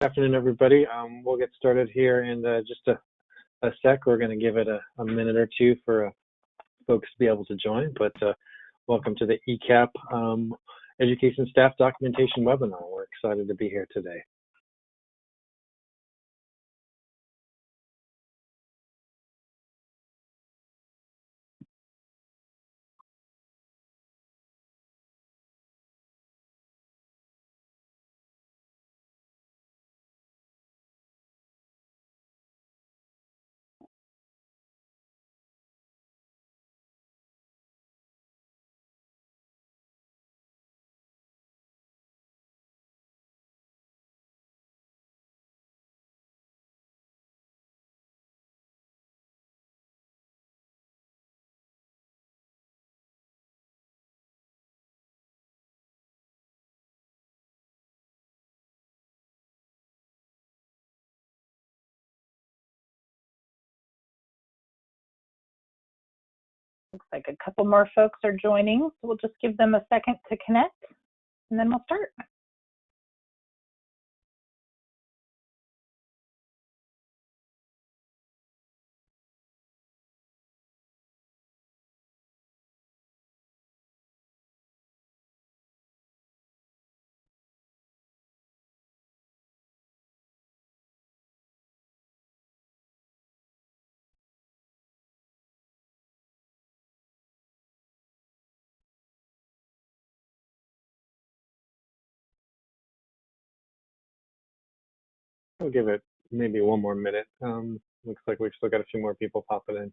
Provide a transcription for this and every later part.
Good afternoon, everybody. We'll get started here in just a sec. We're going to give it a minute or two for folks to be able to join, but welcome to the ECAP Education Staff Documentation Webinar. We're excited to be here today. Looks like a couple more folks are joining, so we'll just give them a second to connect, and then we'll start. We'll give it maybe one more minute. Looks like we've still got a few more people popping in.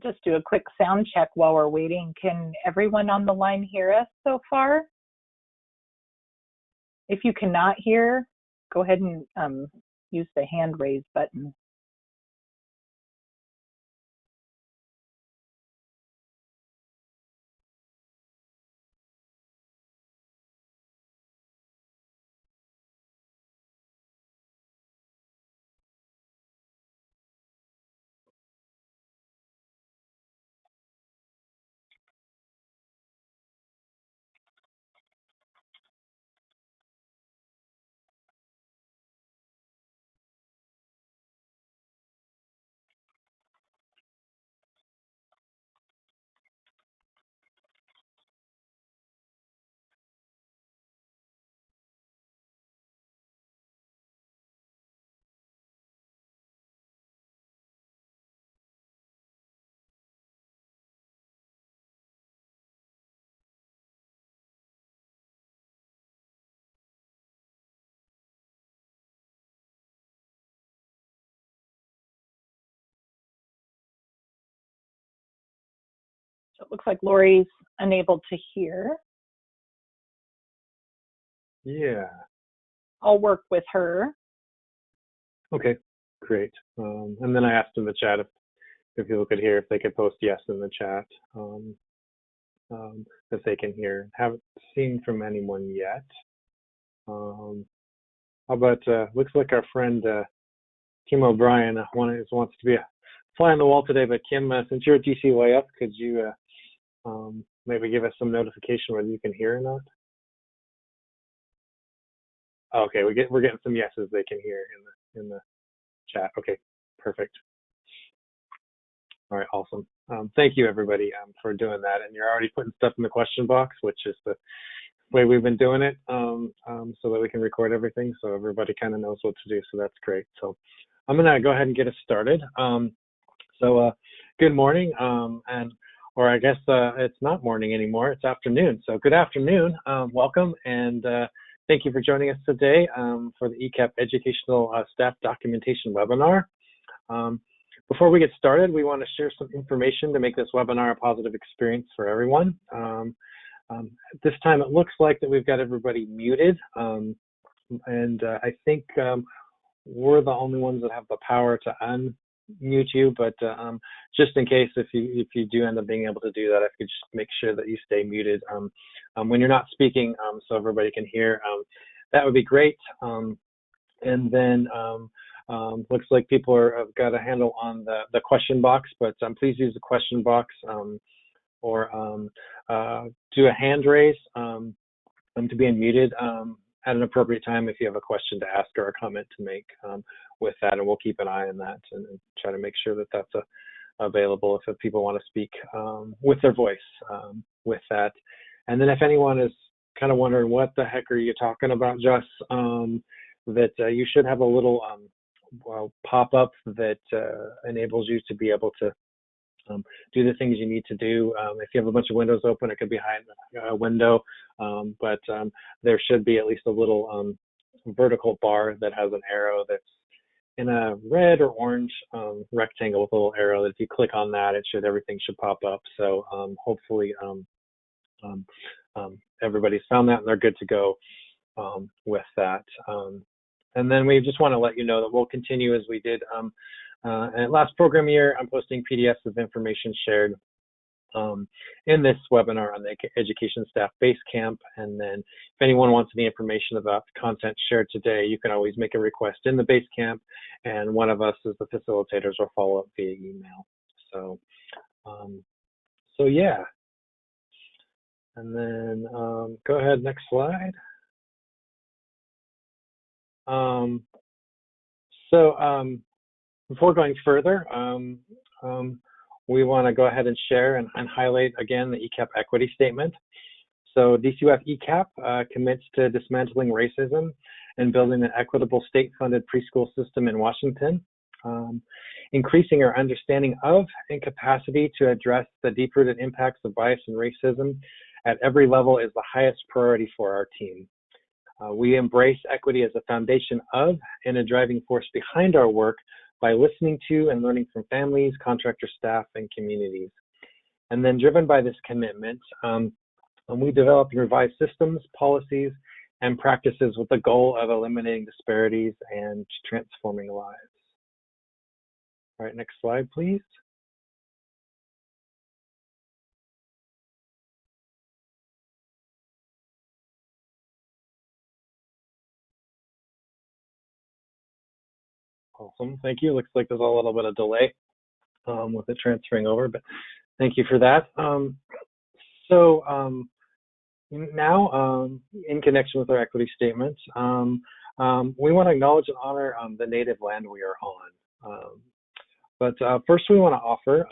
Just do a quick sound check while we're waiting. Can everyone on the line hear us so far? If you cannot hear, go ahead and use the hand raise button. So it looks like Lori's unable to hear. Yeah. I'll work with her. Okay, great. And then I asked in the chat if people could hear, if they could post yes in the chat, if they can hear. Haven't seen from anyone yet. How about, looks like our friend Kim O'Brien wants to be a fly on the wall today, but Kim, since you're at DCYF, could you maybe give us some notification whether you can hear or not? Okay, we're getting some yeses they can hear in the chat. Okay, perfect. All right, awesome. Thank you, everybody, for doing that. And you're already putting stuff in the question box, which is the way we've been doing it, so that we can record everything, so everybody kind of knows what to do. So that's great. So I'm gonna go ahead and get us started. Good morning, or I guess it's not morning anymore, it's afternoon. So good afternoon, welcome, and thank you for joining us today for the ECAP Educational Staff Documentation Webinar. Before we get started, we want to share some information to make this webinar a positive experience for everyone. At this time, it looks like that we've got everybody muted, and I think we're the only ones that have the power to unmute you, but just in case if you do end up being able to do that, if you just make sure that you stay muted when you're not speaking, so everybody can hear, that would be great. And then looks like people have got a handle on the question box, but please use the question box or do a hand raise to be unmuted at an appropriate time if you have a question to ask or a comment to make with that, and we'll keep an eye on that and try to make sure that that's available if people want to speak with their voice with that. And then if anyone is kind of wondering what the heck are you talking about, Jess, that you should have a little pop-up that enables you to be able to do the things you need to do. If you have a bunch of windows open, it could be behind a window, but there should be at least a little vertical bar that has an arrow that's in a red or orange rectangle with a little arrow. That if you click on that, everything should pop up. So hopefully everybody's found that and they're good to go with that. And then we just want to let you know that we'll continue as we did last program year. I'm posting PDFs of information shared in this webinar on the Education Staff Basecamp. And then if anyone wants any information about the content shared today, you can always make a request in the Basecamp, and one of us as the facilitators will follow up via email. So, so yeah. And then go ahead, next slide. Before going further, we want to go ahead and share and highlight again the ECAP equity statement. So DCUF ECAP commits to dismantling racism and building an equitable state-funded preschool system in Washington. Increasing our understanding of and capacity to address the deep-rooted impacts of bias and racism at every level is the highest priority for our team. We embrace equity as a foundation of and a driving force behind our work by listening to and learning from families, contractor staff, and communities. And then driven by this commitment, we develop and revise systems, policies, and practices with the goal of eliminating disparities and transforming lives. All right, next slide, please. Awesome, thank you. Looks like there's a little bit of delay with it transferring over, but thank you for that. Now, in connection with our equity statements, we want to acknowledge and honor the native land we are on. But first we want to offer,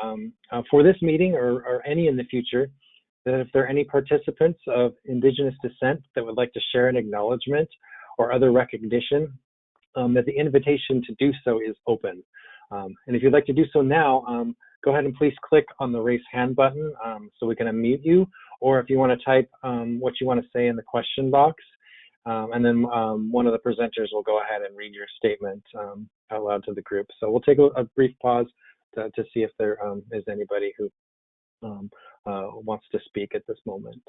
for this meeting or any in the future, that if there are any participants of Indigenous descent that would like to share an acknowledgement or other recognition, that the invitation to do so is open. And if you'd like to do so now, go ahead and please click on the raise hand button so we can unmute you, or if you want to type what you want to say in the question box, and then one of the presenters will go ahead and read your statement out loud to the group. So we'll take a brief pause to see if there is anybody who wants to speak at this moment.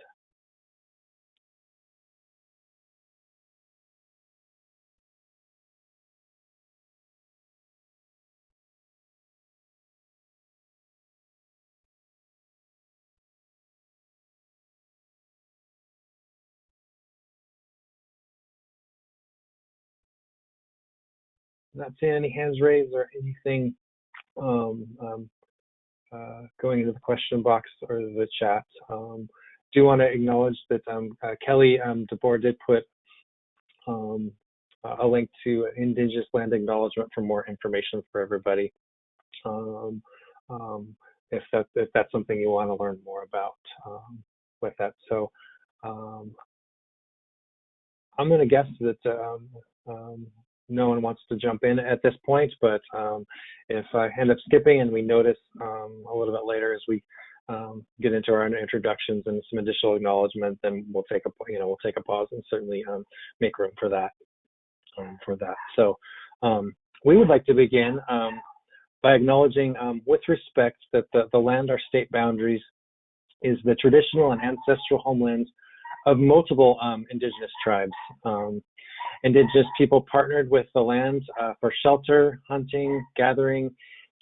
Not seeing any hands raised or anything going into the question box or the chat. Do want to acknowledge that Kelly DeBoer did put a link to Indigenous Land Acknowledgement for more information for everybody. If that's something you want to learn more about with that. So I'm going to guess that no one wants to jump in at this point, but if I end up skipping and we notice a little bit later as we get into our introductions and some additional acknowledgement, then we'll take a pause and certainly make room for that. So we would like to begin by acknowledging with respect that the land, our state boundaries, is the traditional and ancestral homelands of multiple indigenous tribes. Indigenous people partnered with the land for shelter, hunting, gathering,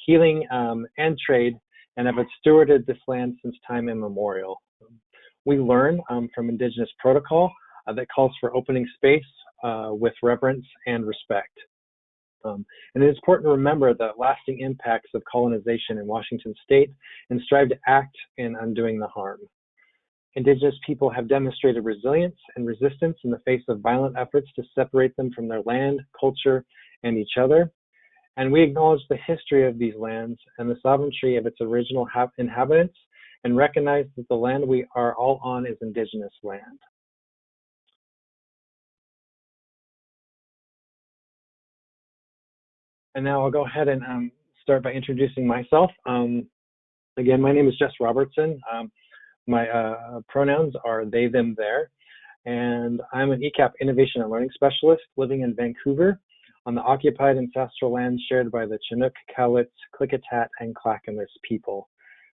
healing, and trade, and have stewarded this land since time immemorial. We learn from Indigenous protocol that calls for opening space with reverence and respect. And it's important to remember the lasting impacts of colonization in Washington state and strive to act in undoing the harm. Indigenous people have demonstrated resilience and resistance in the face of violent efforts to separate them from their land, culture, and each other. And we acknowledge the history of these lands and the sovereignty of its original inhabitants and recognize that the land we are all on is Indigenous land. And now I'll go ahead and start by introducing myself. Again, my name is Jess Robertson. My pronouns are they, them, their, and I'm an ECAP Innovation and Learning Specialist living in Vancouver on the occupied ancestral lands shared by the Chinook, Cowlitz, Klickitat, and Clackamas people.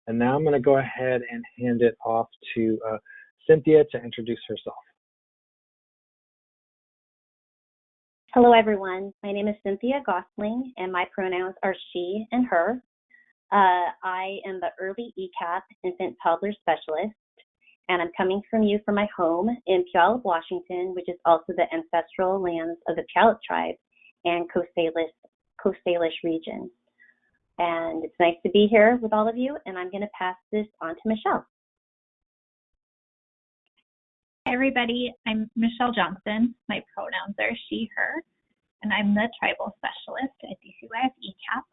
And now I'm going to go ahead and hand it off to Cynthia to introduce herself. Hello, everyone. My name is Cynthia Gosling, and my pronouns are she and her. I am the Early ECAP Infant Toddler Specialist, and I'm coming from you from my home in Puyallup, Washington, which is also the ancestral lands of the Puyallup tribe and Coast Salish region. And it's nice to be here with all of you, and I'm going to pass this on to Michelle. Hi, everybody. I'm Michelle Johnson. My pronouns are she, her, and I'm the tribal specialist at DCYF ECAP.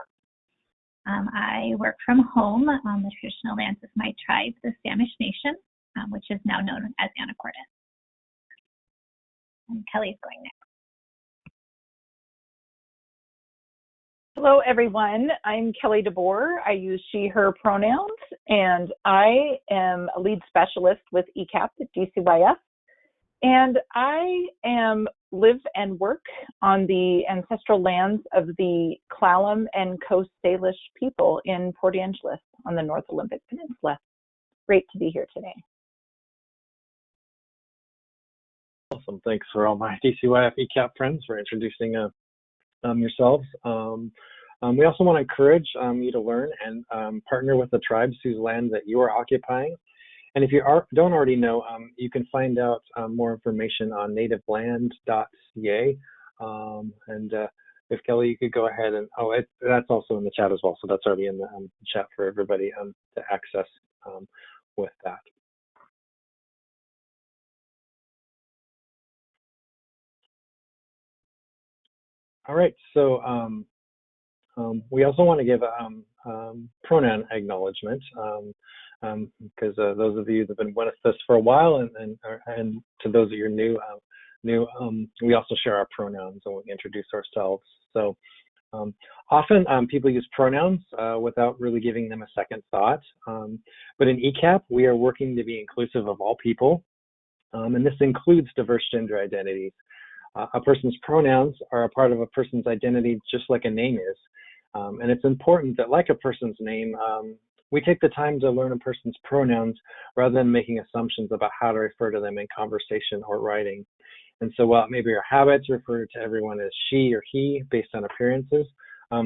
I work from home on the traditional lands of my tribe, the Samish Nation, which is now known as Anacortes. And Kelly's going next. Hello, everyone. I'm Kelly DeBoer. I use she, her pronouns, and I am a lead specialist with ECAP at DCYF. And I live and work on the ancestral lands of the Clallam and Coast Salish people in Port Angeles on the North Olympic Peninsula. Great to be here today. Awesome. Thanks for all my DCYF ECAP friends for introducing yourselves. We also want to encourage you to learn and partner with the tribes whose land that you are occupying. And if you don't already know, you can find out more information on nativeland.ca. And if Kelly, you could go ahead and, that's also in the chat as well. So that's already in the chat for everybody to access with that. All right, so we also want to give pronoun acknowledgement because those of you that have been with us for a while and to those that are new, we also share our pronouns when we introduce ourselves. So often people use pronouns without really giving them a second thought. But in ECAP, we are working to be inclusive of all people, and this includes diverse gender identities. A person's pronouns are a part of a person's identity just like a name is. And it's important that, like a person's name, we take the time to learn a person's pronouns rather than making assumptions about how to refer to them in conversation or writing. And so while maybe our habits refer to everyone as she or he based on appearances,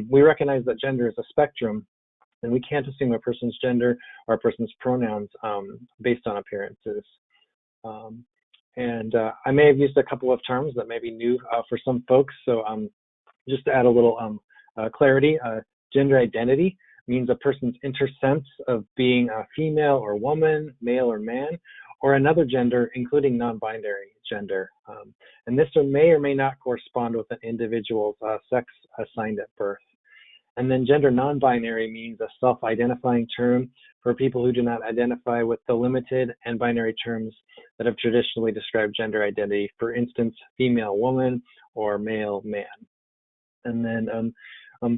we recognize that gender is a spectrum, and we can't assume a person's gender or a person's pronouns based on appearances. And I may have used a couple of terms that may be new for some folks. So just to add a little clarity, gender identity means a person's intersense of being a female or woman, male or man, or another gender, including non-binary gender. And this may or may not correspond with an individual's sex assigned at birth. And then gender non-binary means a self-identifying term for people who do not identify with the limited and binary terms that have traditionally described gender identity, for instance, female woman or male man. And then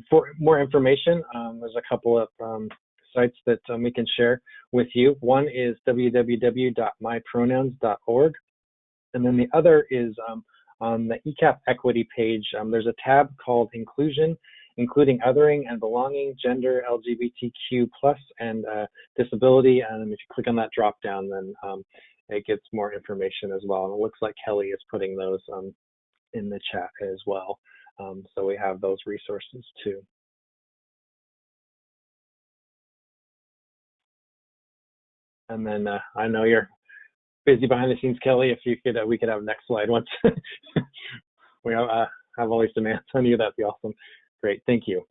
for more information, there's a couple of sites that we can share with you. One is www.mypronouns.org. And then the other is on the ECAP equity page, there's a tab called Inclusion including othering and belonging, gender, LGBTQ+, and disability. And if you click on that drop down, then it gets more information as well. And it looks like Kelly is putting those in the chat as well. So we have those resources too. And then I know you're busy behind the scenes, Kelly. If you could, we could have next slide once we have all these demands on you. That'd be awesome. Great, thank you.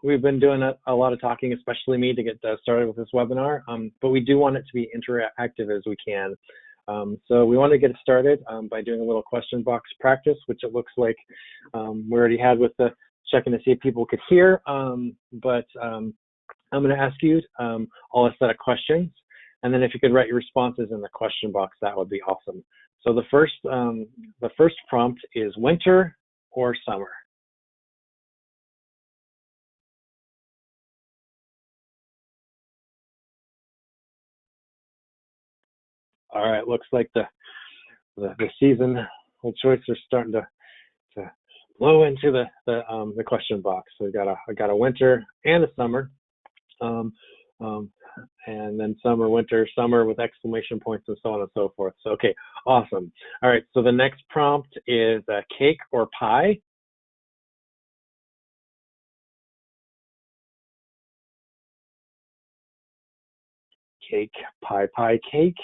We've been doing a lot of talking, especially me, to get started with this webinar. But we do want it to be interactive as we can. So we want to get started by doing a little question box practice, which it looks like we already had with the checking to see if people could hear. But I'm going to ask you all a set of questions, and then if you could write your responses in the question box, that would be awesome. So the first prompt is winter or summer? All right, looks like the seasonal choices are starting to blow into the question box. So we got a winter and a summer, and then summer, winter, summer with exclamation points and so on and so forth. So okay, awesome. All right, so the next prompt is cake or pie? Cake, pie, pie, cake.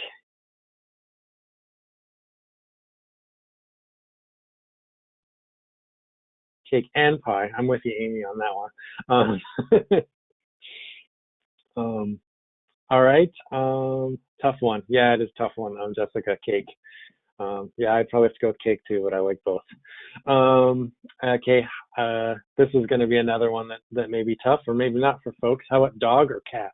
Cake and pie. I'm with you, Amy, on that one. All right. Tough one. Yeah, it is a tough one. Jessica, cake. Yeah, I'd probably have to go with cake too, but I like both. Okay. This is going to be another one that may be tough, or maybe not for folks. How about dog or cat?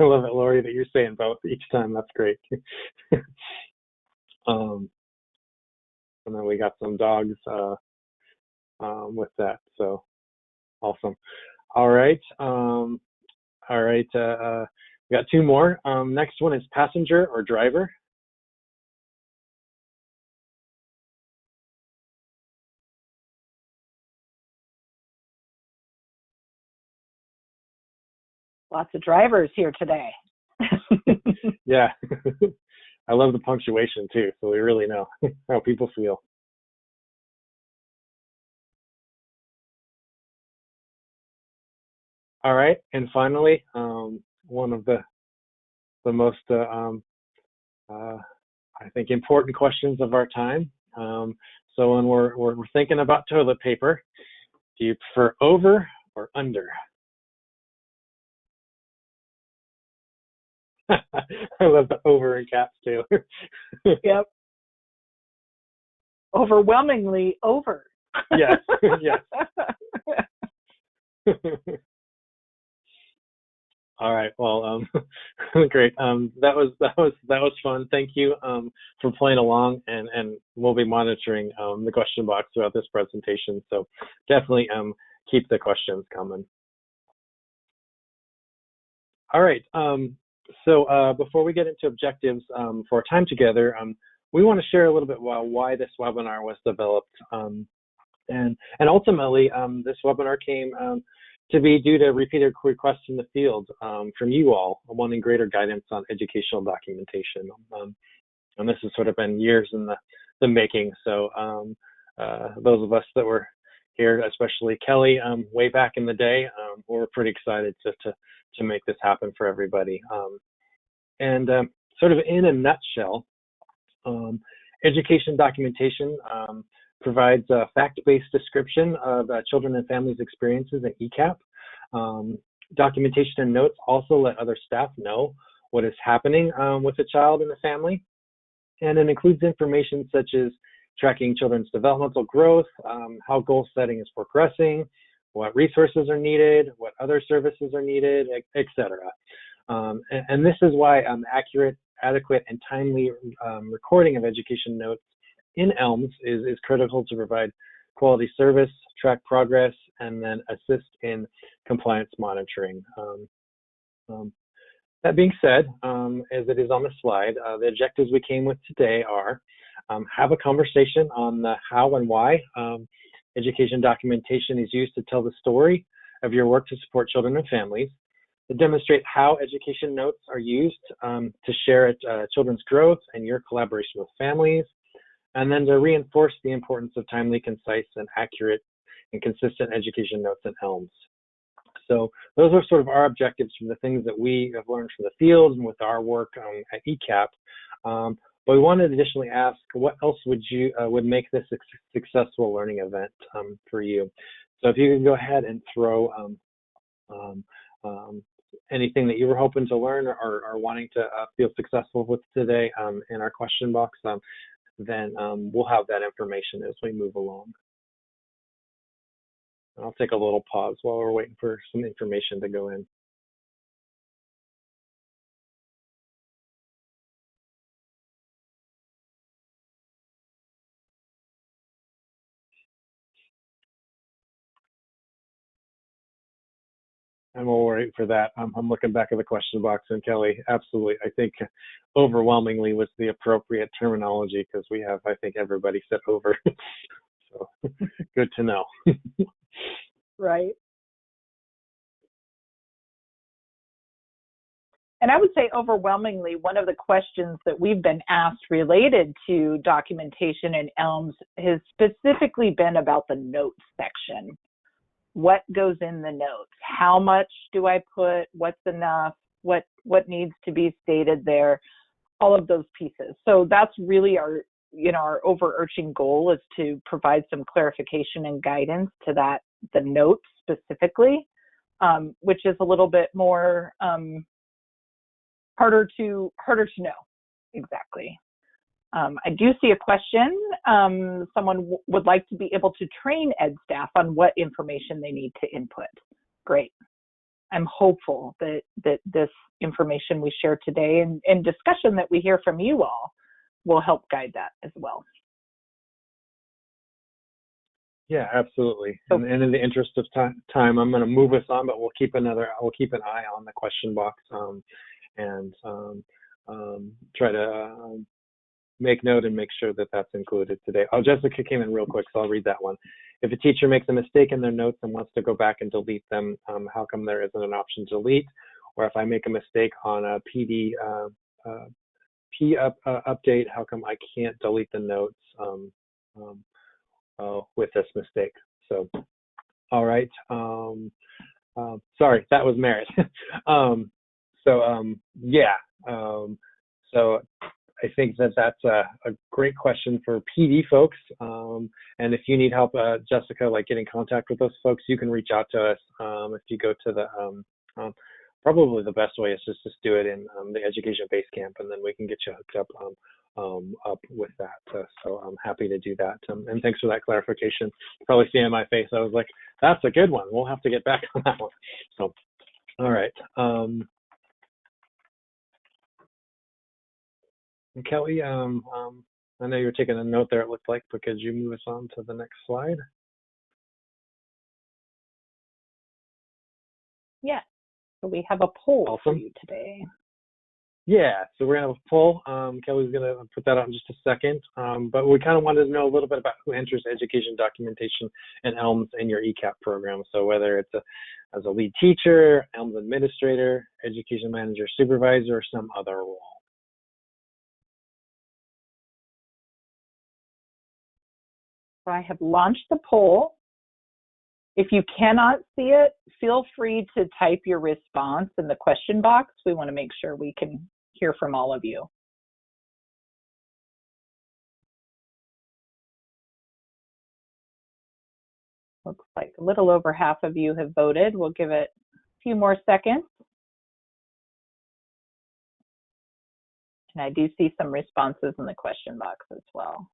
I love it, Lori, that you're saying both each time. That's great. And then we got some dogs with that. So awesome. All right. We got two more. Next one is passenger or driver? Lots of drivers here today. Yeah. I love the punctuation too, so we really know how people feel. All right, and finally, one of the most, I think, important questions of our time. So when we're thinking about toilet paper, do you prefer over or under? I love the over in caps too. Yep. Overwhelmingly over. Yes. Yes. All right. Well, great. That was fun. Thank you for playing along, and we'll be monitoring the question box throughout this presentation. So definitely keep the questions coming. All right. So before we get into objectives for our time together, we want to share a little bit about why this webinar was developed. And ultimately, this webinar came to be due to repeated requests in the field from you all wanting greater guidance on educational documentation. And this has sort of been years in the making. So those of us that were here, especially Kelly, way back in the day, we're pretty excited to make this happen for everybody. And sort of in a nutshell, education documentation provides a fact-based description of children and families' experiences in ECAP. Documentation and notes also let other staff know what is happening with the child and the family. And it includes information such as tracking children's developmental growth, how goal setting is progressing, what resources are needed, what other services are needed, etc. And this is why accurate, adequate, and timely recording of education notes in ELMS is critical to provide quality service, track progress, and then assist in compliance monitoring. That being said, as it is on the slide, the objectives we came with today are have a conversation on the how and why education documentation is used to tell the story of your work to support children and families, to demonstrate how education notes are used to share children's growth and your collaboration with families, and then to reinforce the importance of timely, concise, and accurate and consistent education notes and ELMS. So those are sort of our objectives from the things that we have learned from the field and with our work at ECAP. But we wanted to additionally ask, what else would make this a successful learning event for you? So if you can go ahead and throw anything that you were hoping to learn or wanting to feel successful with today in our question box, then we'll have that information as we move along. I'll take a little pause while we're waiting for some information to go in. And we'll wait for that. I'm looking back at the question box, and Kelly, absolutely, I think overwhelmingly was the appropriate terminology because we have, I think, everybody said over. So good to know. Right. And I would say overwhelmingly, one of the questions that we've been asked related to documentation and ELMS has specifically been about the notes section. What goes in the notes? How much do I put? What's enough? What needs to be stated there? All of those pieces. So that's really our overarching goal, is to provide some clarification and guidance to the notes specifically, which is a little bit more harder to know exactly. I do see a question. Someone would like to be able to train ed staff on what information they need to input. Great. I'm hopeful that this information we share today and discussion that we hear from you all will help guide that as well. Yeah, absolutely. And in the interest of time, I'm going to move us on, but we'll keep an eye on the question box and try to make note and make sure that that's included today. Oh, Jessica came in real quick, so I'll read that one. If a teacher makes a mistake in their notes and wants to go back and delete them, how come there isn't an option to delete? Or if I make a mistake on a PD update, how come I can't delete the notes with this mistake? So, all right. Sorry, that was Merritt. So I think that's a great question for PD folks. And if you need help, Jessica, like get in contact with those folks, you can reach out to us. If you go to the, probably the best way is just do it in the Education Base Camp, and then we can get you hooked up with that. So I'm happy to do that. And thanks for that clarification. Probably seeing my face, I was like, that's a good one. We'll have to get back on that one. So, all right. And Kelly, I know you were taking a note there, it looked like, but could you move us on to the next slide? Yeah, so we have a poll Awesome. for you today. Yeah, so we're going to have a poll. Kelly's going to put that out in just a second, but we kind of wanted to know a little bit about who enters education documentation and ELMS in your ECAP program. So whether it's as a lead teacher, ELMS administrator, education manager, supervisor, or some other role. So I have launched the poll. If you cannot see it, feel free to type your response in the question box. We want to make sure we can hear from all of you. Looks like a little over half of you have voted. We'll give it a few more seconds. And I do see some responses in the question box as well.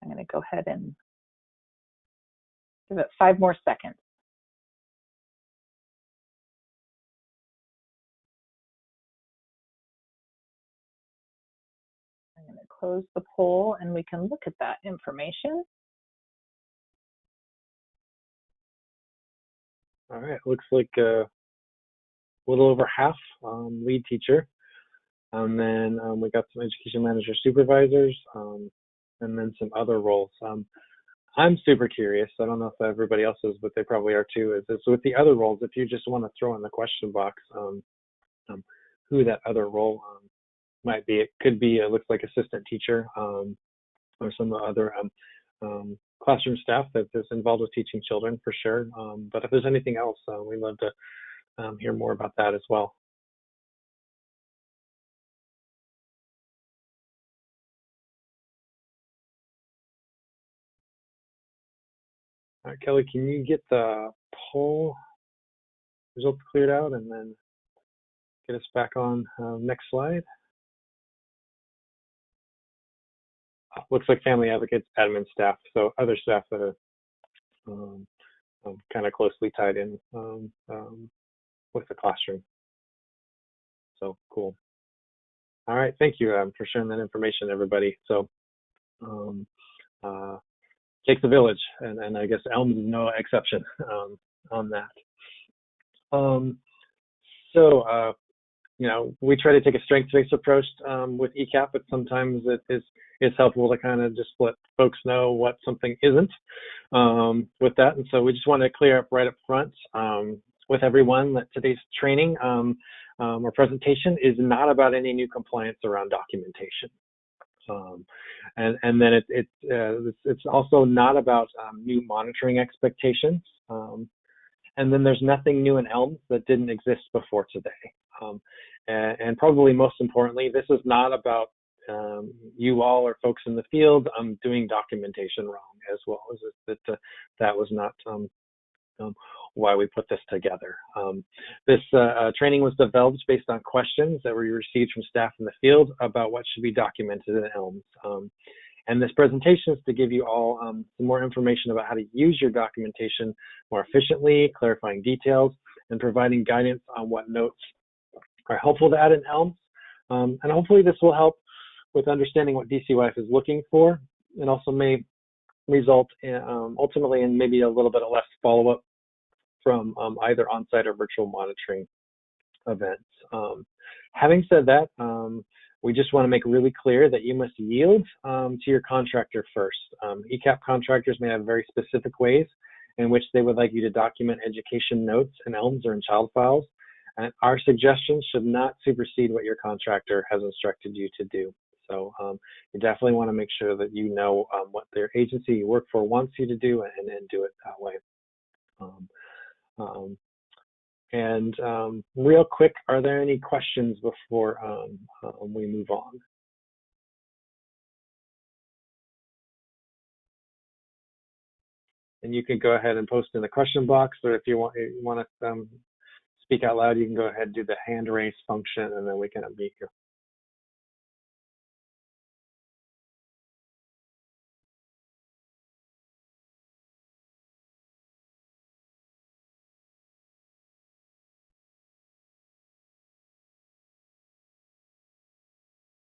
I'm going to go ahead and give it 5 more seconds. I'm going to close the poll and we can look at that information. All right, looks like little over half lead teacher. And then we got some education manager supervisors, and then some other roles. I'm super curious. I don't know if everybody else is, but they probably are too. Is with the other roles, if you just want to throw in the question box who that other role might be. It could be, it looks like assistant teacher or some other classroom staff that is involved with teaching children for sure. But if there's anything else, we'd love to hear more about that as well. All right, Kelly, can you get the poll results cleared out and then get us back on next slide? Looks like family advocates, admin staff, so other staff that are kind of closely tied in with the classroom. So cool. All right, thank you for sharing that information, everybody. So takes a village, and I guess ELMS is no exception on that. So you know, we try to take a strengths-based approach with ECAP, but sometimes it's helpful to kind of just let folks know what something isn't with that. And so we just want to clear up right up front with everyone that today's training or presentation is not about any new compliance around documentation. And then it's also not about new monitoring expectations. And then there's nothing new in ELMS that didn't exist before today. And probably most importantly, this is not about you all or folks in the field doing documentation wrong as well. That was not why we put this together. This training was developed based on questions that we received from staff in the field about what should be documented in ELMS. And this presentation is to give you all some more information about how to use your documentation more efficiently, clarifying details, and providing guidance on what notes are helpful to add in ELMS. And hopefully this will help with understanding what DCYF is looking for, and also may result in, ultimately in maybe a little bit of less follow-up from either on-site or virtual monitoring events. Having said that, we just want to make really clear that you must yield to your contractor first. ECAP contractors may have very specific ways in which they would like you to document education notes in ELMS or in child files. And our suggestions should not supersede what your contractor has instructed you to do. So you definitely want to make sure that you know what their agency you work for wants you to do and do it that way. Real quick, are there any questions before we move on? And you can go ahead and post in the question box, or if you want to speak out loud, you can go ahead and do the hand raise function, and then we can unmute you.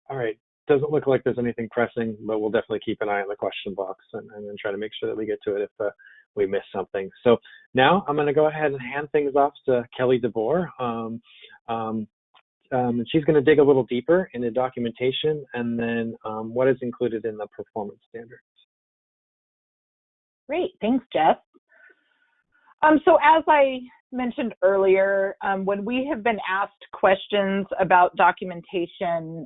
All right, doesn't look like there's anything pressing, but we'll definitely keep an eye on the question box and then try to make sure that we get to it if we miss something. So now I'm going to go ahead and hand things off to Kelly DeBoer. And she's going to dig a little deeper into documentation and then what is included in the performance standards. Great, thanks, Jeff. So as I mentioned earlier, when we have been asked questions about documentation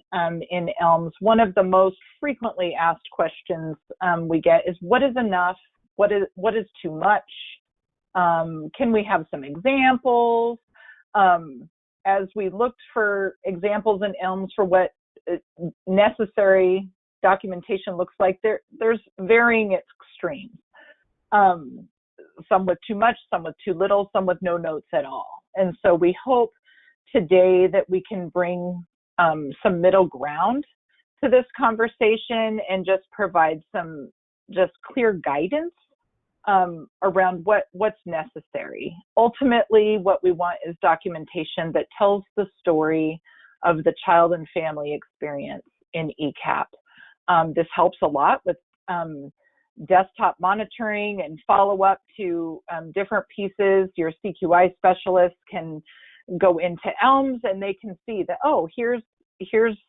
in ELMS, one of the most frequently asked questions we get is, what is enough? What is too much? Can we have some examples? As we looked for examples in ELMS for what necessary documentation looks like, there's varying extremes. Some with too much, some with too little, some with no notes at all. And so we hope today that we can bring some middle ground to this conversation and just provide some just clear guidance around what's necessary. Ultimately, what we want is documentation that tells the story of the child and family experience in ECAP. This helps a lot with desktop monitoring and follow up to different pieces. Your CQI specialist can go into ELMS and they can see that, oh, here's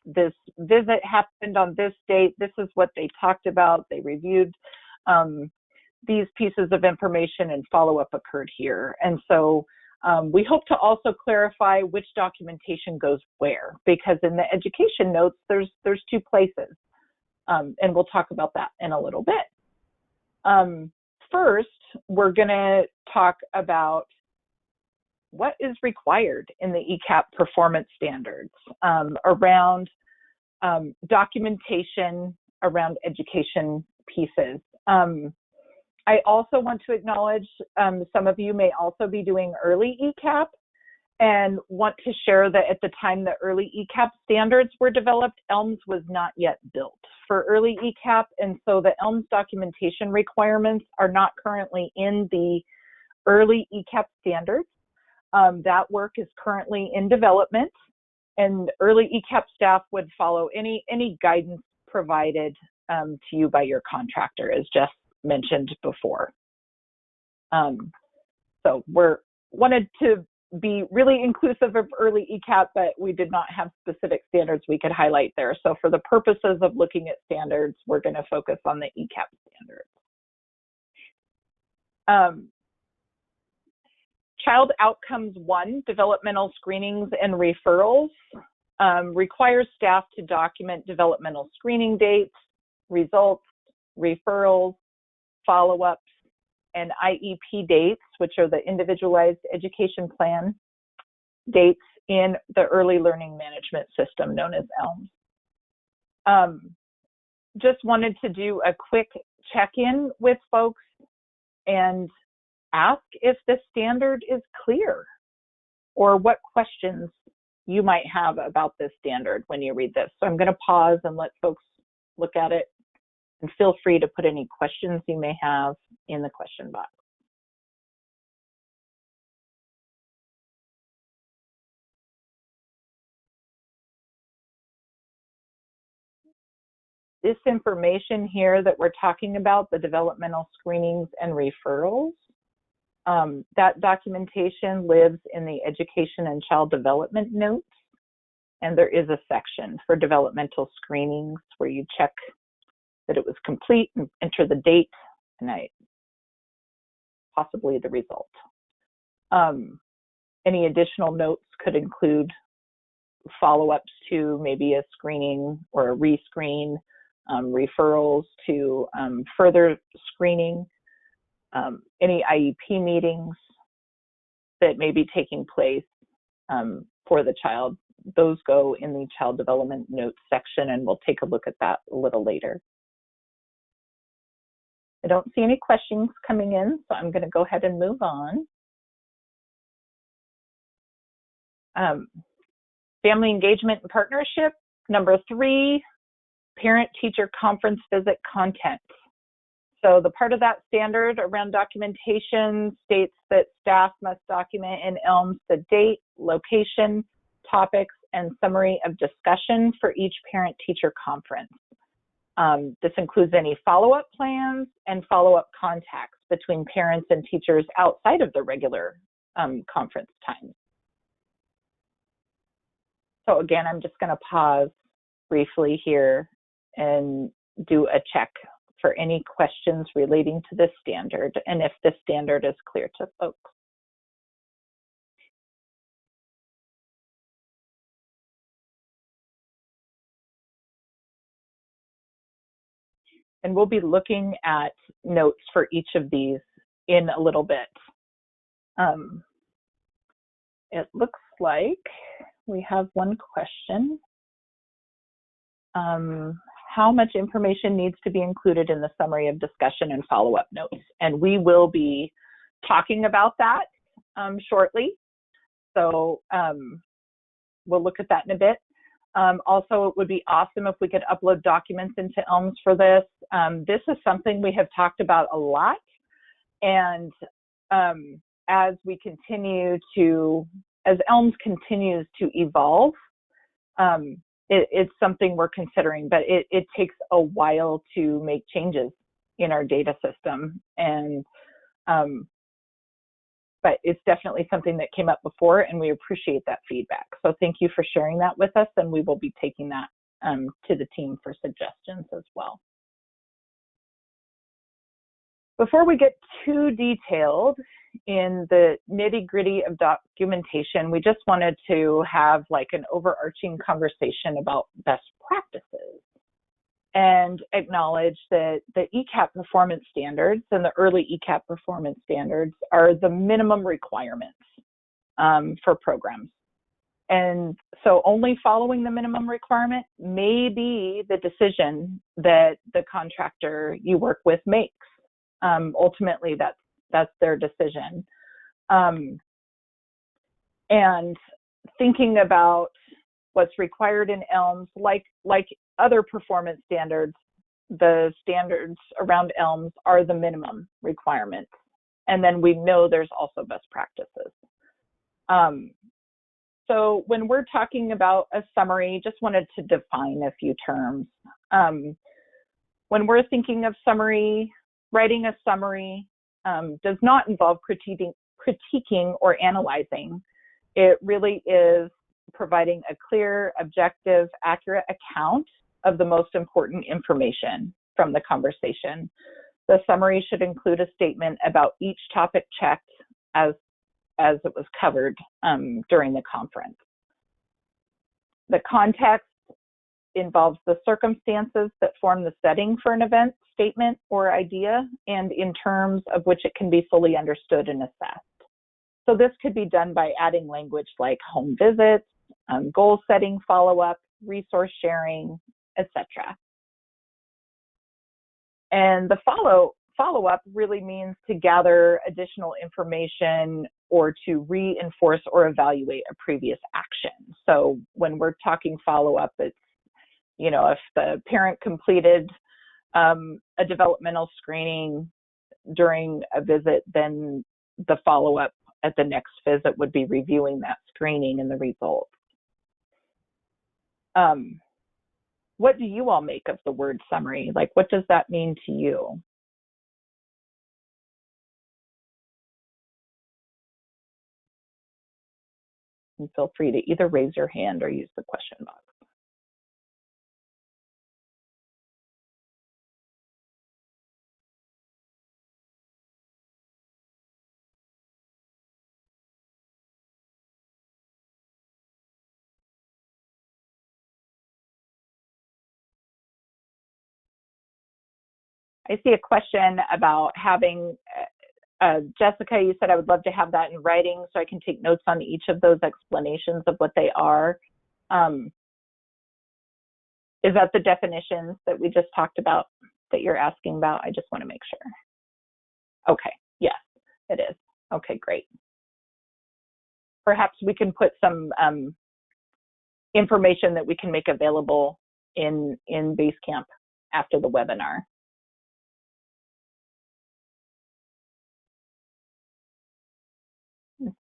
this visit happened on this date. This is what they talked about. They reviewed these pieces of information and follow-up occurred here. And so we hope to also clarify which documentation goes where, because in the education notes, there's two places. And we'll talk about that in a little bit. First, we're going to talk about what is required in the ECAP performance standards around documentation around education pieces. I also want to acknowledge some of you may also be doing early ECAP and want to share that at the time the early ECAP standards were developed, ELMS was not yet built for early ECAP, and so the ELMS documentation requirements are not currently in the early ECAP standards. That work is currently in development, and early ECAP staff would follow any guidance provided to you by your contractor, as Jess mentioned before. So we're wanted to be really inclusive of early ECAP, but we did not have specific standards we could highlight there. So for the purposes of looking at standards, we're going to focus on the ECAP standards. Child Outcomes 1, developmental screenings and referrals, requires staff to document developmental screening dates, results, referrals, follow-ups, and IEP dates, which are the individualized education plan dates in the early learning management system known as ELMS. Just wanted to do a quick check-in with folks and ask if the standard is clear or what questions you might have about this standard when you read this. So I'm going to pause and let folks look at it, and feel free to put any questions you may have in the question box. This information here that we're talking about, the developmental screenings and referrals, that documentation lives in the Education and Child Development notes, and there is a section for developmental screenings where you check that it was complete and enter the date and possibly the result. Any additional notes could include follow-ups to maybe a screening or a rescreen, referrals to further screening, any IEP meetings that may be taking place for the child. Those go in the Child Development Notes section, and we'll take a look at that a little later. I don't see any questions coming in, so I'm going to go ahead and move on. Family engagement and partnership. Number 3, Parent-Teacher Conference visit content. So the part of that standard around documentation states that staff must document in ELMS the date, location, topics, and summary of discussion for each parent-teacher conference. This includes any follow-up plans and follow-up contacts between parents and teachers outside of the regular conference times. So again, I'm just going to pause briefly here and do a check for any questions relating to this standard and if this standard is clear to folks. And we'll be looking at notes for each of these in a little bit. It looks like we have one question. How much information needs to be included in the summary of discussion and follow-up notes? And we will be talking about that shortly. So we'll look at that in a bit. Also, it would be awesome if we could upload documents into ELMS for this. This is something we have talked about a lot. And as ELMS continues to evolve, it's something we're considering, but it takes a while to make changes in our data system. And but it's definitely something that came up before, and we appreciate that feedback. So thank you for sharing that with us, and we will be taking that to the team for suggestions as well. Before we get too detailed in the nitty-gritty of documentation, we just wanted to have like an overarching conversation about best practices and acknowledge that the ECAP performance standards and the early ECAP performance standards are the minimum requirements for programs. And so only following the minimum requirement may be the decision that the contractor you work with makes. Ultimately, that's their decision. And thinking about what's required in ELMS, like other performance standards, the standards around ELMS are the minimum requirements. And then we know there's also best practices. So when we're talking about a summary, just wanted to define a few terms. When we're thinking of summary, writing a summary does not involve critiquing or analyzing. It really is providing a clear, objective, accurate account of the most important information from the conversation. The summary should include a statement about each topic checked as it was covered during the conference. The context involves the circumstances that form the setting for an event, statement, or idea, and in terms of which it can be fully understood and assessed. So this could be done by adding language like home visits, goal setting follow-up, resource sharing, etc. And the follow-up really means to gather additional information or to reinforce or evaluate a previous action. So when we're talking follow-up, it's, you know, if the parent completed a developmental screening during a visit, then the follow-up at the next visit would be reviewing that screening and the results. What do you all make of the word summary? Like, what does that mean to you? And feel free to either raise your hand or use the question box. I see a question about having, Jessica, you said I would love to have that in writing so I can take notes on each of those explanations of what they are. Is that the definitions that we just talked about that you're asking about? I just want to make sure. Okay, yes, it is. Okay, great. Perhaps we can put some information that we can make available in Basecamp after the webinar.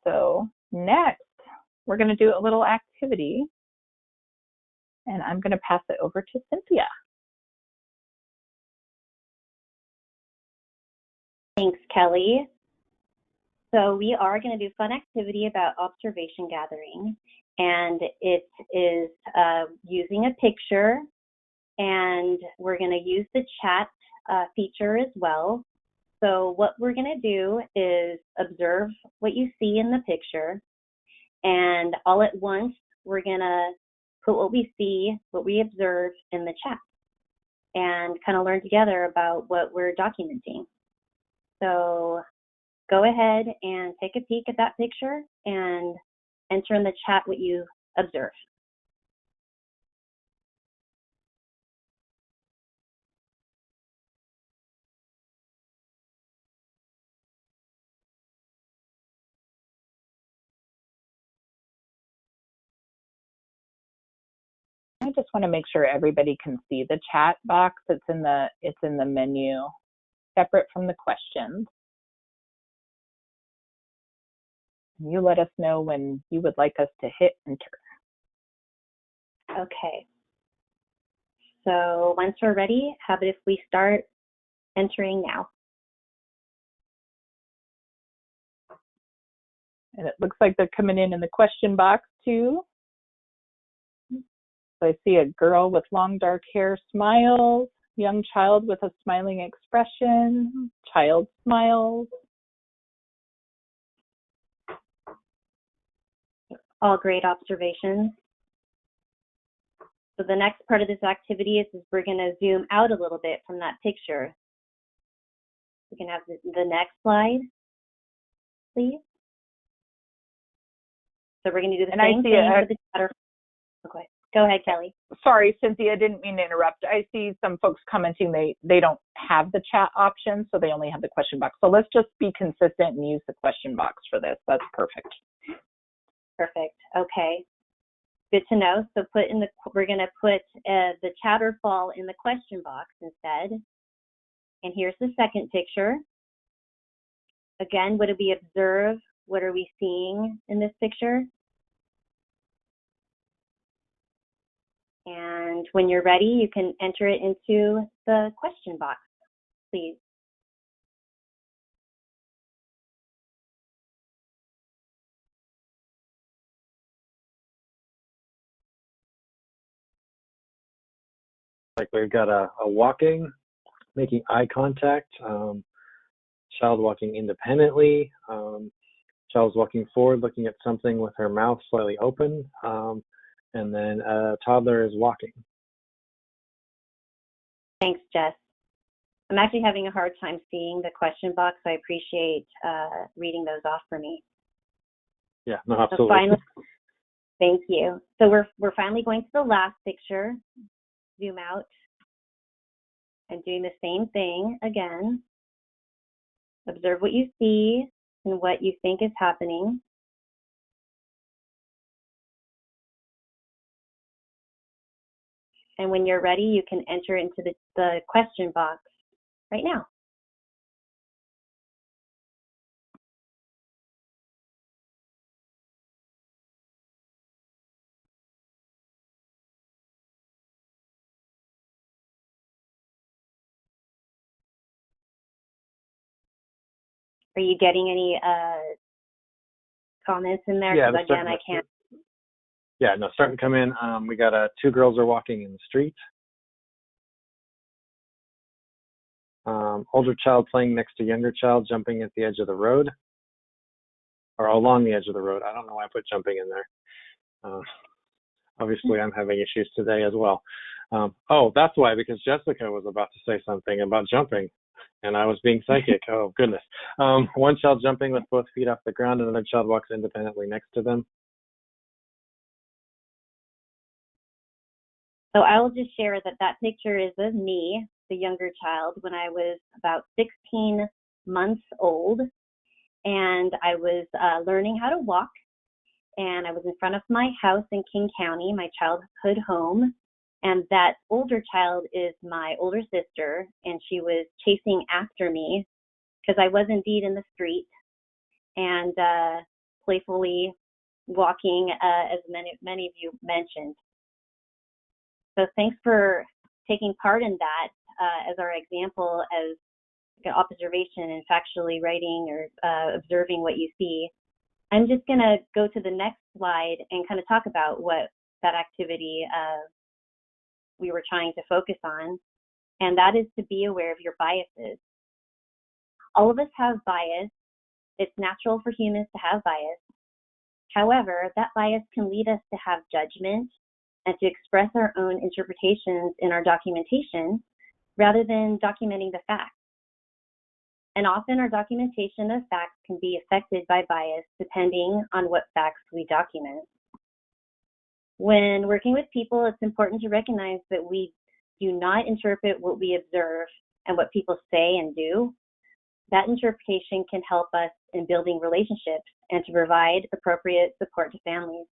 So next, we're going to do a little activity, and I'm going to pass it over to Cynthia. Thanks, Kelly. So we are going to do fun activity about observation gathering, and it is using a picture, and we're going to use the chat feature as well. So what we're going to do is observe what you see in the picture, and all at once we're going to put what we see, what we observe in the chat, and kind of learn together about what we're documenting. So go ahead and take a peek at that picture and enter in the chat what you observe. I just want to make sure everybody can see the chat box. It's in the menu, separate from the questions. You let us know when you would like us to hit enter. Okay. So once we're ready, how about if we start entering now? And it looks like they're coming in the question box too. So I see a girl with long dark hair smiles, young child with a smiling expression, child smiles. All great observations. So the next part of this activity is we're going to zoom out a little bit from that picture. We can have the next slide, please. So we're going to do the same thing for the chatter. Okay. Go ahead, Kelly. Sorry, Cynthia, I didn't mean to interrupt. I see some folks commenting they don't have the chat option, so they only have the question box. So let's just be consistent and use the question box for this. That's perfect. Perfect. Okay. Good to know. So we're going to put the chatter fall in the question box instead. And here's the second picture. Again, what do we observe? What are we seeing in this picture? And when you're ready, you can enter it into the question box, please. Like we've got a walking, making eye contact, child walking independently, child's walking forward, looking at something with her mouth slightly open, and then a toddler is walking. Thanks, Jess. I'm actually having a hard time seeing the question box, so I appreciate reading those off for me. Yeah, no, absolutely. So finally, thank you. So we're finally going to the last picture. Zoom out and doing the same thing again. Observe what you see and what you think is happening. And when you're ready, you can enter into the question box right now. Are you getting any comments in there? Yeah, because again, I can't. Yeah, no, starting to come in. We got two girls are walking in the street. Older child playing next to younger child, jumping at the edge of the road, or along the edge of the road. I don't know why I put jumping in there. Obviously, I'm having issues today as well. Oh, that's why, because Jessica was about to say something about jumping, and I was being psychic. Oh, goodness. One child jumping with both feet off the ground, and another child walks independently next to them. So I will just share that picture is of me, the younger child, when I was about 16 months old, and I was learning how to walk, and I was in front of my house in King County, my childhood home, and that older child is my older sister, and she was chasing after me because I was indeed in the street and playfully walking, as many of you mentioned. So thanks for taking part in that as our example, as an observation and factually writing or observing what you see. I'm just going to go to the next slide and kind of talk about what that activity we were trying to focus on, and that is to be aware of your biases. All of us have bias. It's natural for humans to have bias. However, that bias can lead us to have judgment and to express our own interpretations in our documentation rather than documenting the facts. And often our documentation of facts can be affected by bias depending on what facts we document. When working with people, it's important to recognize that we do not interpret what we observe and what people say and do. That interpretation can help us in building relationships and to provide appropriate support to families.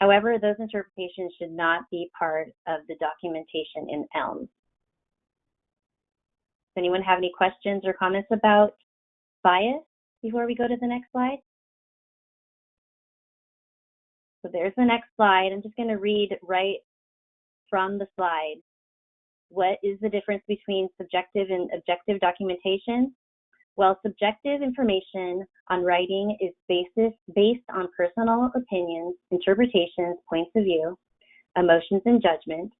However, those interpretations should not be part of the documentation in ELMS. Does anyone have any questions or comments about bias before we go to the next slide? So there's the next slide. I'm just going to read right from the slide. What is the difference between subjective and objective documentation? While subjective information on writing is based on personal opinions, interpretations, points of view, emotions, and judgment,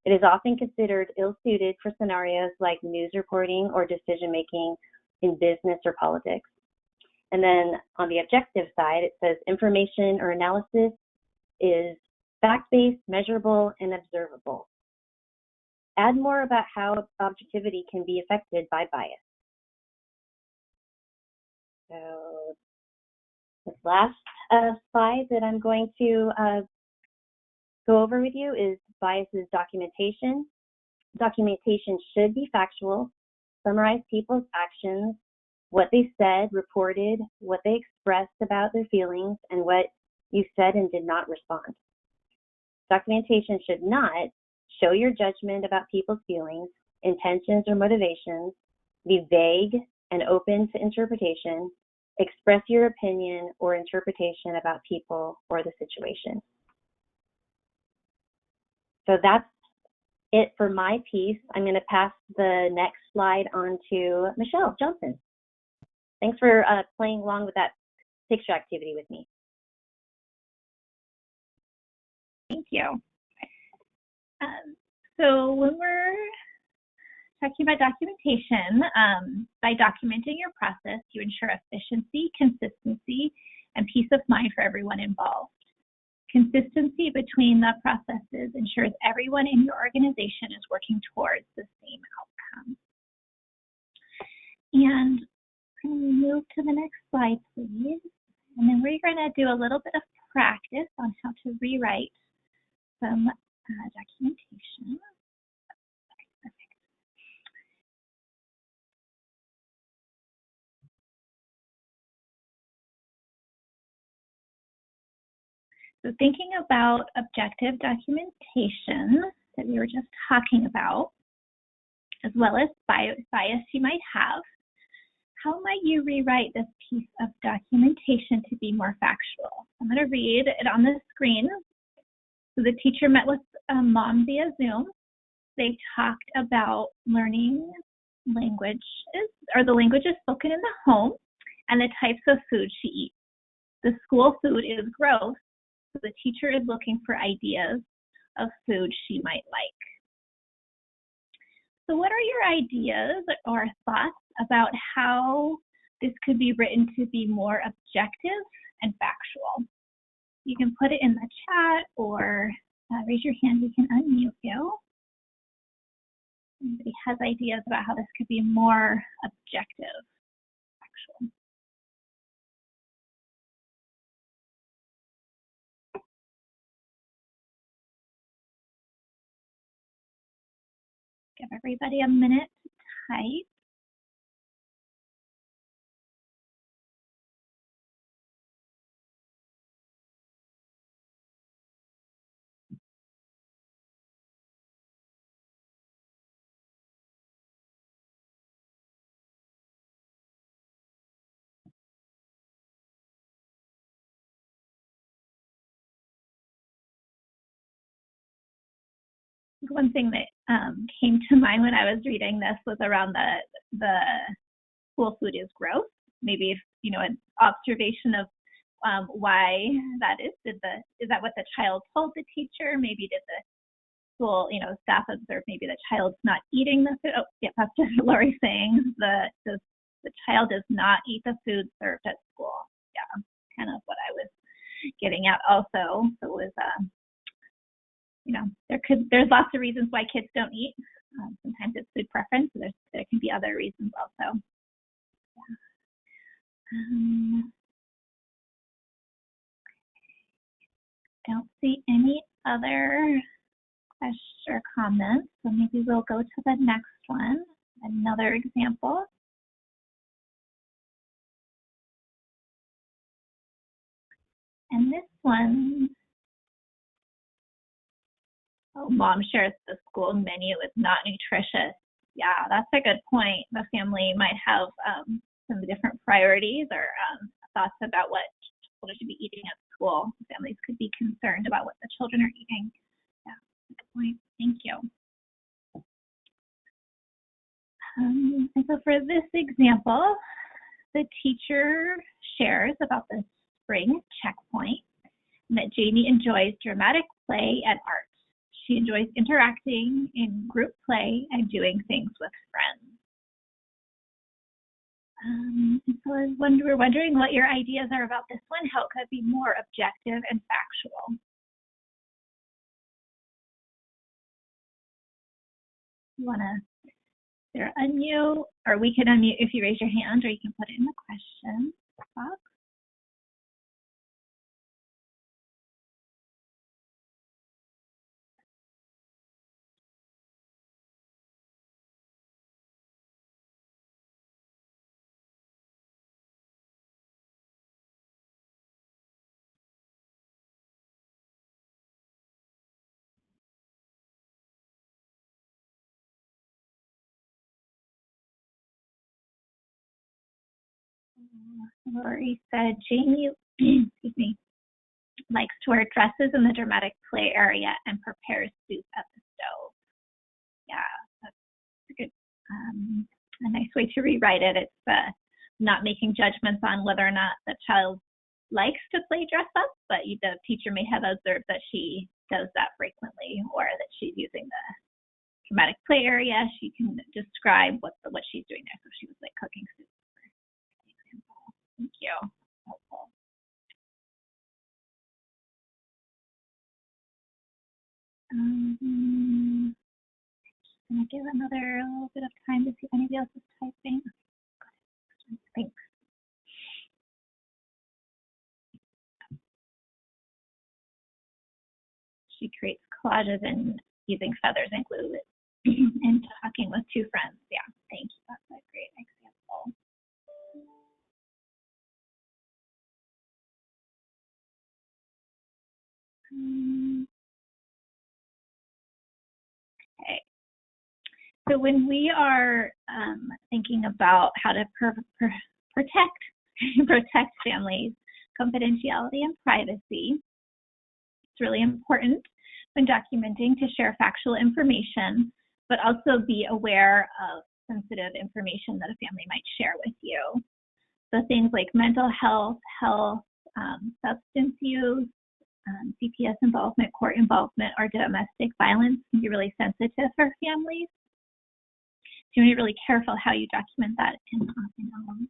it is often considered ill-suited for scenarios like news reporting or decision-making in business or politics. And then on the objective side, it says information or analysis is fact-based, measurable, and observable. Add more about how objectivity can be affected by bias. So this last slide that I'm going to go over with you is bias's documentation. Documentation should be factual, summarize people's actions, what they said, reported, what they expressed about their feelings, and what you said and did not respond. Documentation should not show your judgment about people's feelings, intentions, or motivations, be vague and open to interpretation, express your opinion or interpretation about people or the situation. So that's it for my piece. I'm going to pass the next slide on to Michelle Johnson. Thanks for playing along with that picture activity with me. Thank you. So when we're talking about documentation, by documenting your process, you ensure efficiency, consistency, and peace of mind for everyone involved. Consistency between the processes ensures everyone in your organization is working towards the same outcome. And we're going to move to the next slide, please. And then we're going to do a little bit of practice on how to rewrite some documentation. So thinking about objective documentation that we were just talking about, as well as bias you might have, how might you rewrite this piece of documentation to be more factual? I'm going to read it on the screen. So the teacher met with a mom via Zoom. They talked about learning languages, or the languages spoken in the home, and the types of food she eats. The school food is gross, so the teacher is looking for ideas of food she might like. So what are your ideas or thoughts about how this could be written to be more objective and factual? You can put it in the chat or raise your hand, we can unmute you. Anybody has ideas about how this could be more objective, factual? Give everybody a minute to type. One thing that came to mind when I was reading this was around the school food is gross. Maybe if, you know, an observation of why that is. Is that what the child told the teacher? Maybe did the school, staff observe maybe the child's not eating the food? Oh, yeah, that's just Lori saying the child does not eat the food served at school. Yeah, kind of what I was getting at also. So it was there's lots of reasons why kids don't eat. Sometimes it's food preference. So there can be other reasons also. Yeah. Don't see any other questions or comments, so maybe we'll go to the next one. Another example. And this one, mom shares the school menu is not nutritious. Yeah, that's a good point. The family might have some different priorities or thoughts about what children should be eating at school. Families could be concerned about what the children are eating. Yeah, good point. Thank you. And so for this example, the teacher shares about the spring checkpoint and that Jamie enjoys dramatic play and art. She enjoys interacting in group play and doing things with friends. And so we're wondering what your ideas are about this one, how it could be more objective and factual. You want to either unmute, or we can unmute if you raise your hand, or you can put it in the question box. Lori said Jamie, excuse me, likes to wear dresses in the dramatic play area and prepares soup at the stove. Yeah, that's a good, a nice way to rewrite it. It's not making judgments on whether or not the child likes to play dress up, but the teacher may have observed that she does that frequently, or that she's using the dramatic play area. She can describe what she's doing there. So she was like cooking soup. Thank you. Helpful. Just gonna give another little bit of time to see if anybody else is typing. Thanks. She creates collages and using feathers and glue and talking with two friends. Yeah, thank you. That's a great example. Okay. So when we are thinking about how to protect families' confidentiality and privacy, it's really important when documenting to share factual information, but also be aware of sensitive information that a family might share with you. So things like mental health, substance use, CPS involvement, court involvement, or domestic violence can be really sensitive for families. So you want to be really careful how you document that in ELMS.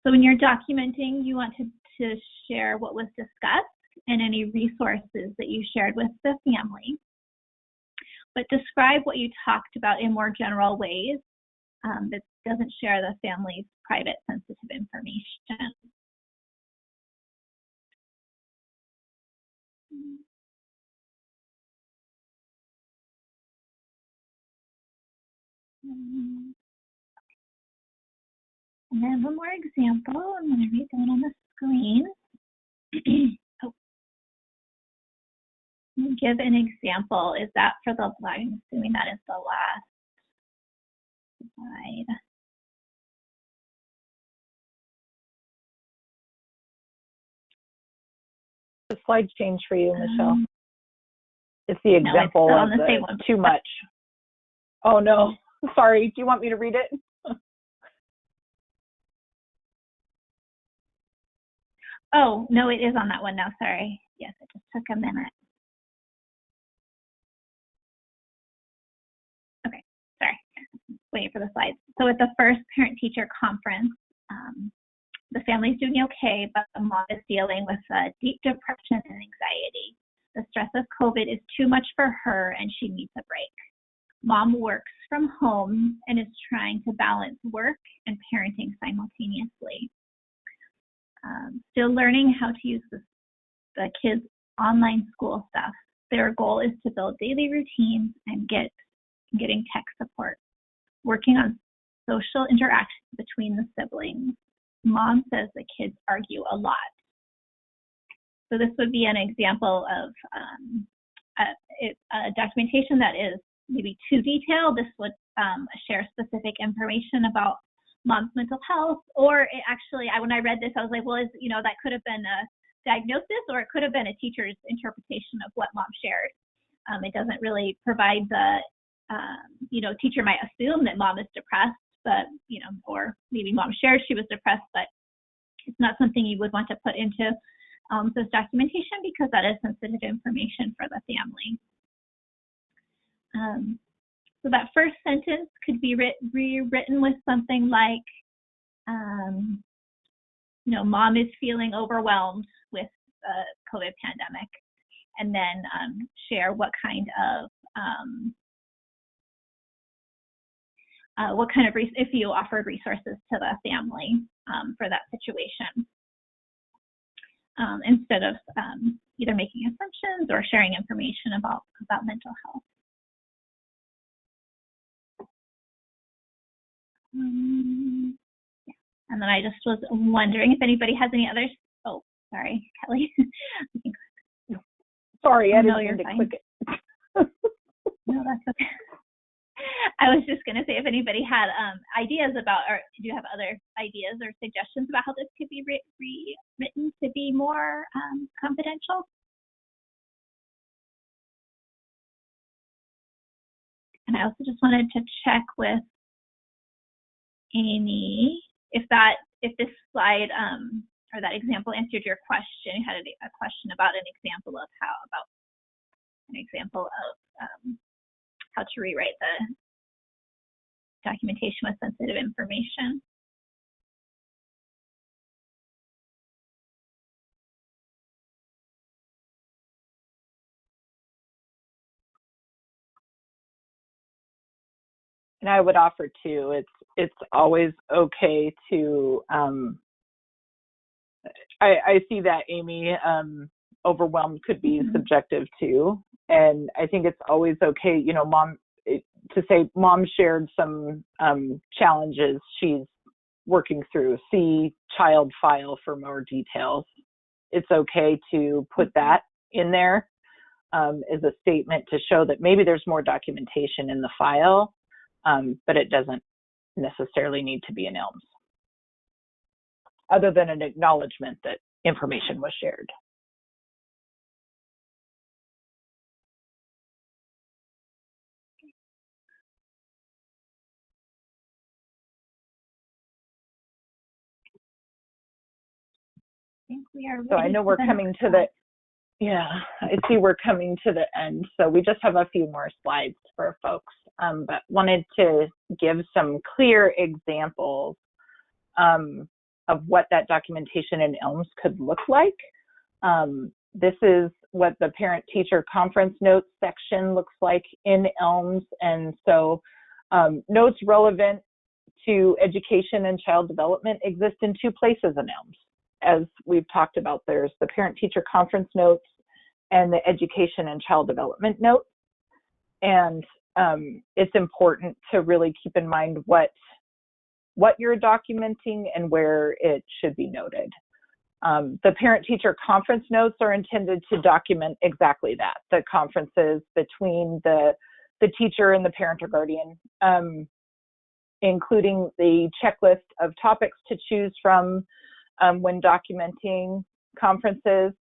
So when you're documenting, you want to share what was discussed and any resources that you shared with the family. But describe what you talked about in more general ways that doesn't share the family's private sensitive information. And then one more example. I'm going to read that on the screen. Give an example. Is that for the slide? I'm assuming that is the last slide. The slide changed for you, Michelle. It's the example no, it's of on the same one. Too much. Oh no, sorry. Do you want me to read it? Oh, no, it is on that one now. Sorry. Yes, it just took a minute. Okay, sorry. Waiting for the slides. So at the first ParentTeacher Conference, the family's doing okay, but the mom is dealing with deep depression and anxiety. The stress of COVID is too much for her and she needs a break. Mom works from home and is trying to balance work and parenting simultaneously. Still learning how to use the kids' online school stuff. Their goal is to build daily routines and getting tech support. Working on social interactions between the siblings. Mom says the kids argue a lot. So this would be an example of a documentation that is maybe too detailed. This would share specific information about mom's mental health, or it actually, when I read this, I was like, well, that could have been a diagnosis, or it could have been a teacher's interpretation of what mom shared. It doesn't really provide the you know, teacher might assume that mom is depressed, but, you know, or maybe mom shared she was depressed, but it's not something you would want to put into this documentation because that is sensitive information for the family. So that first sentence could be rewritten with something like, you know, mom is feeling overwhelmed with the COVID pandemic, and then share what kind of if you offered resources to the family for that situation, instead of either making assumptions or sharing information about mental health. Yeah. And then I just was wondering if anybody has any others. Oh, sorry, Kelly. Sorry, I didn't mean to click it. No, that's okay. I was just going to say if anybody had ideas about, or do you have other ideas or suggestions about how this could be rewritten to be more confidential? And I also just wanted to check with Amy if this slide or that example answered your question. You had a question about an example of how to rewrite the documentation with sensitive information. And I would offer too, it's always okay to, I see that, Amy, overwhelmed could be subjective too. And I think it's always okay, you know, to say mom shared some challenges she's working through. See child file for more details. It's okay to put that in there as a statement to show that maybe there's more documentation in the file, but it doesn't necessarily need to be an ELMS, other than an acknowledgement that information was shared. I think we are ready. So I know we're coming to the, I see we're coming to the end. So we just have a few more slides for folks, but wanted to give some clear examples of what that documentation in ELMS could look like. This is what the Parent-Teacher Conference notes section looks like in ELMS. And so notes relevant to education and child development exist in two places in ELMS. As we've talked about, there's the Parent-Teacher Conference notes and the education and child development notes. And it's important to really keep in mind what you're documenting and where it should be noted. The Parent-Teacher Conference notes are intended to document exactly that, the conferences between the teacher and the parent or guardian, including the checklist of topics to choose from when documenting conferences.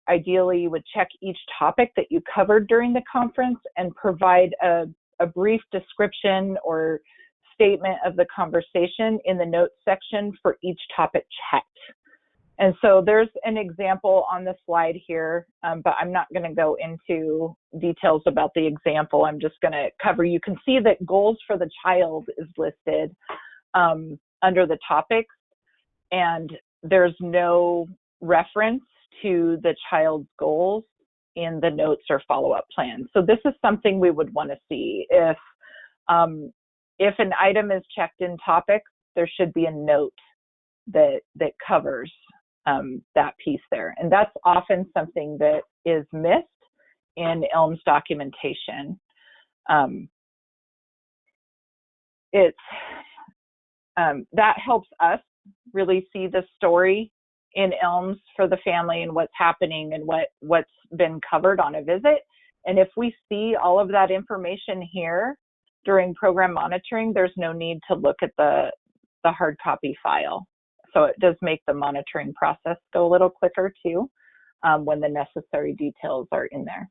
Ideally, you would check each topic that you covered during the conference and provide a brief description or statement of the conversation in the notes section for each topic checked. And so there's an example on the slide here, but I'm not going to go into details about the example. I'm just going to cover, you can see that goals for the child is listed under the topics, and there's no reference to the child's goals in the notes or follow-up plan. So this is something we would want to see. If an item is checked in topics, there should be a note that covers that piece there. And that's often something that is missed in ELMS documentation. That helps us really see the story in ELMS for the family and what's happening and what's been covered on a visit. And if we see all of that information here during program monitoring, there's no need to look at the hard copy file. So it does make the monitoring process go a little quicker too, when the necessary details are in there.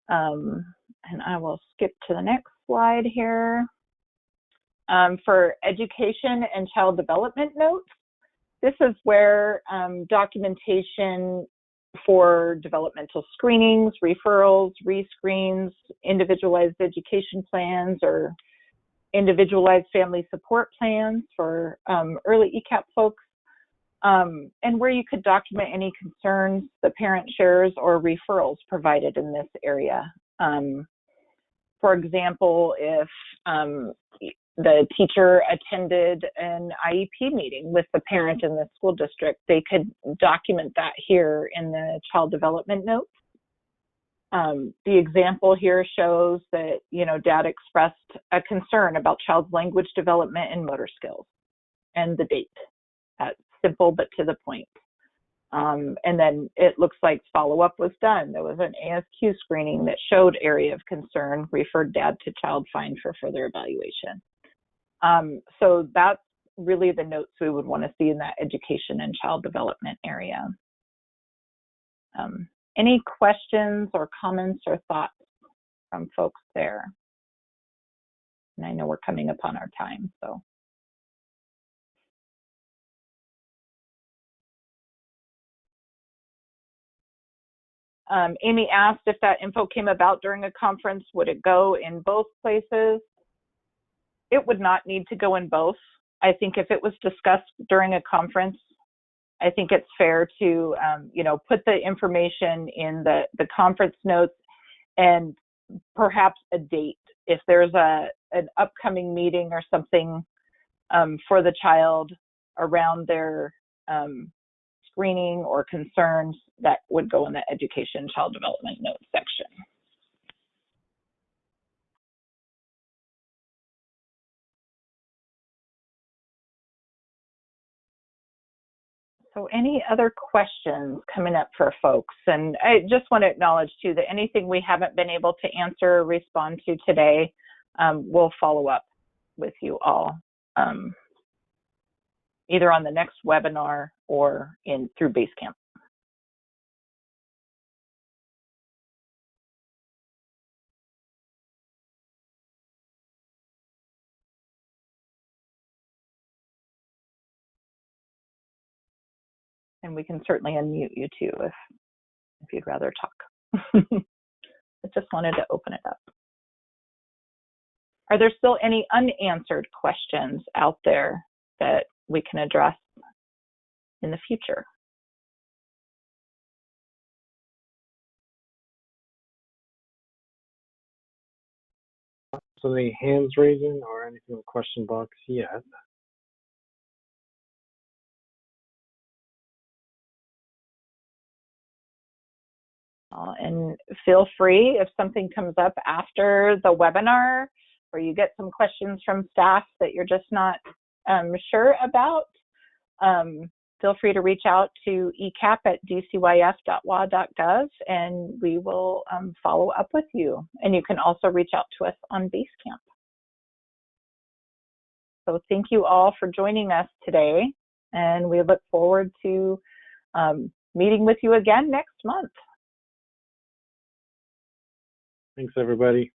And I will skip to the next slide here. For education and child development notes, this is where documentation for developmental screenings, referrals, rescreens, individualized education plans, or individualized family support plans for early ECAP folks, and where you could document any concerns the parent shares or referrals provided in this area. For example, if the teacher attended an IEP meeting with the parent in the school district, they could document that here in the child development notes. The example here shows that, dad expressed a concern about child's language development and motor skills, and the date. That's simple but to the point. And then it looks like follow-up was done. There was an ASQ screening that showed area of concern, referred dad to child find for further evaluation. So that's really the notes we would want to see in that education and child development area. Any questions or comments or thoughts from folks there? And I know we're coming upon our time, so. Amy asked if that info came about during a conference, would it go in both places? It would not need to go in both. I think if it was discussed during a conference, I think it's fair to, put the information in the conference notes and perhaps a date. If there's an upcoming meeting or something for the child around their screening or concerns, that would go in the education child development notes section. So any other questions coming up for folks? And I just want to acknowledge too that anything we haven't been able to answer or respond to today, we'll follow up with you all, either on the next webinar or through Basecamp. And we can certainly unmute you too if you'd rather talk. I just wanted to open it up. Are there still any unanswered questions out there that we can address in the future? So any hands raising or anything in the question box yet? And feel free, if something comes up after the webinar or you get some questions from staff that you're just not sure about, feel free to reach out to ecap@dcys.wa.gov and we will follow up with you. And you can also reach out to us on Basecamp. So thank you all for joining us today, and we look forward to meeting with you again next month. Thanks, everybody.